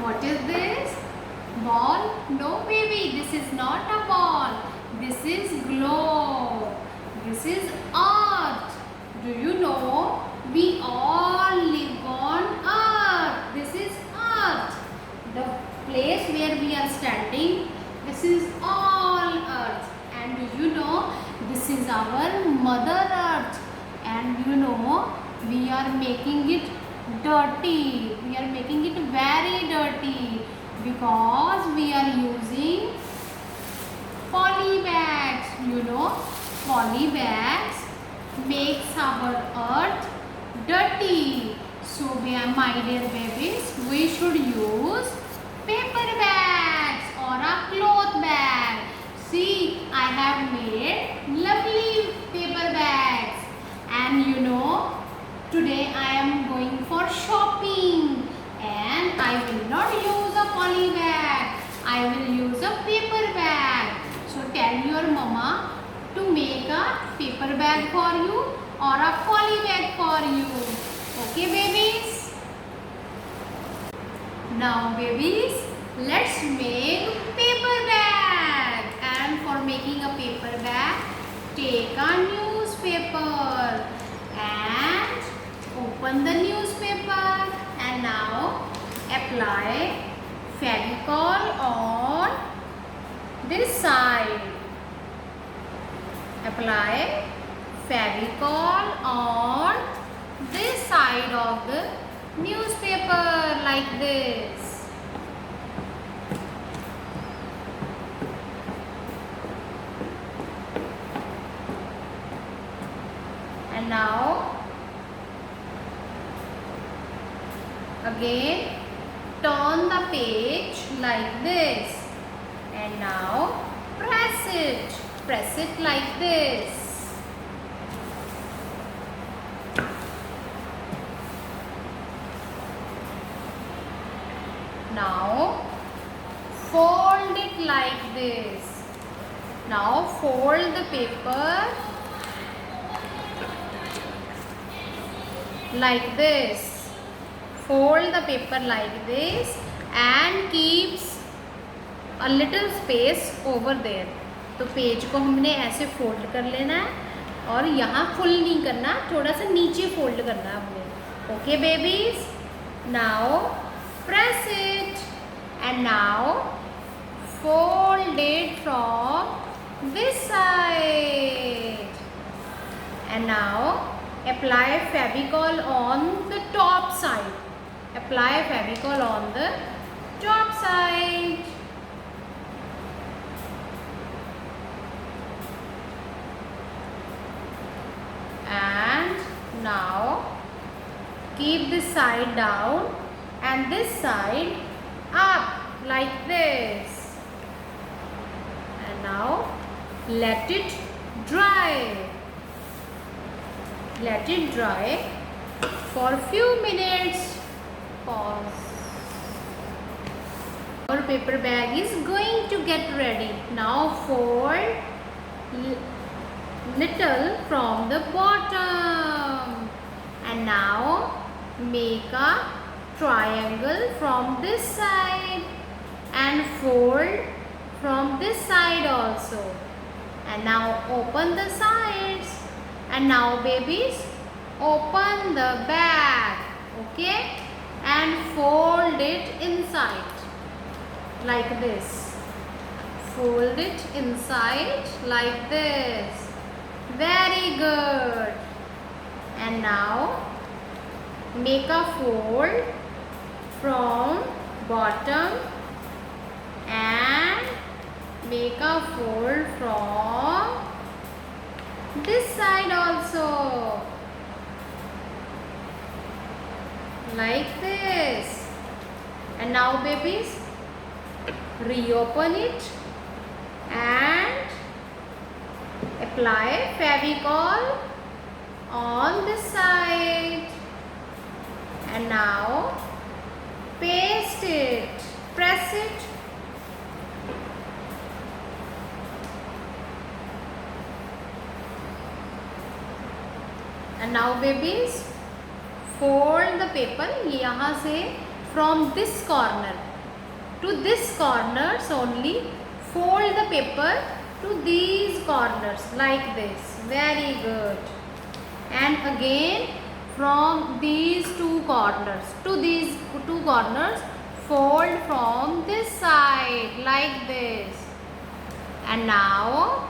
What is this? Ball? No baby, this is not a ball. This is globe. This is earth. Do you know? We all live on earth. This is earth. The place where we are standing, this is all earth. And do you know? This is our mother earth. And you know, we are making it dirty. We are making it very dirty because we are using poly bags. You know, poly bags makes our earth dirty. So my dear babies, we should use paper bags or a cloth bag. See, I have made lovely paper bags. And you know, today I am going for shopping and I will not use a poly bag. I will use a paper bag. So tell your mama to make a paper bag for you or a poly bag for you. Okay babies? Now babies, let's make paper bag. And for making a paper bag, take a newspaper and open the newspaper and now apply Fevicol on this side. Apply Fevicol on this side of the newspaper like this. And now again turn the page like this and now press it like this. Now fold it like this. Now fold the paper like this. Fold the paper like this and keeps a little space over there. तो page को हमने ऐसे fold कर लेना है और यहाँ full नहीं करना, थोड़ा सा नीचे फोल्ड करना है हमने. Okay babies, now press it and now fold it from this side and now apply Fevicol on the top side. Apply Fevicol on the top side. And now keep this side down and this side up like this. And now let it dry. Let it dry for few minutes. Pause. Our paper bag is going to get ready. Now fold little from the bottom and now make a triangle from this side and fold from this side also. And now open the sides. And now babies, open the bag, okay, and fold it inside like this. Fold it inside like this. Very good. And now make a fold from bottom and make a fold from this side also like this. And now babies, reopen it and apply Fevicol on this side and now paste it, press it. And now babies, fold the paper यहाँ से from this corner to this corners only. Fold the paper to these corners like this. Very good. And again from these two corners to these two corners, fold from this side like this. And now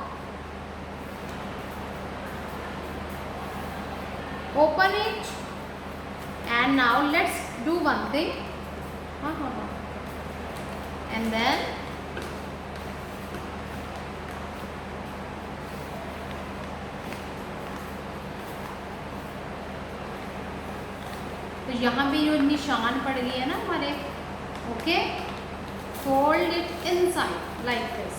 open it. And now let's do one thing. And then तो यहाँ भी जो निशान पड़ गई है ना हमारे, okay, fold it inside like this.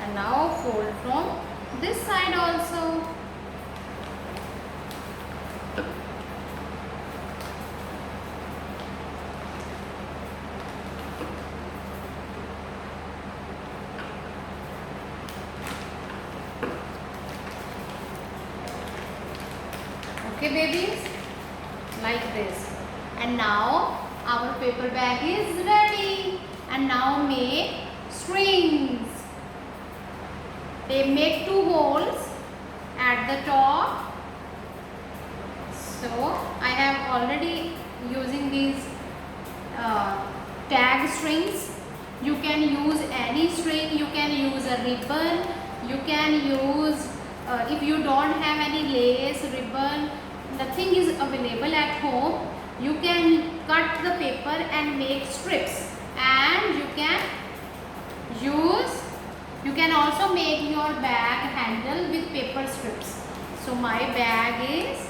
And now fold from this side also. Okay babies, like this. And now our paper bag is ready. And now make strings. They make two holes at the top. So I have already using these tag strings. You can use any string. You can use a ribbon. You can use if you don't have any lace, ribbon, nothing is available at home, you can cut the paper and make strips, and you can also make your bag handle with paper strips. So my bag is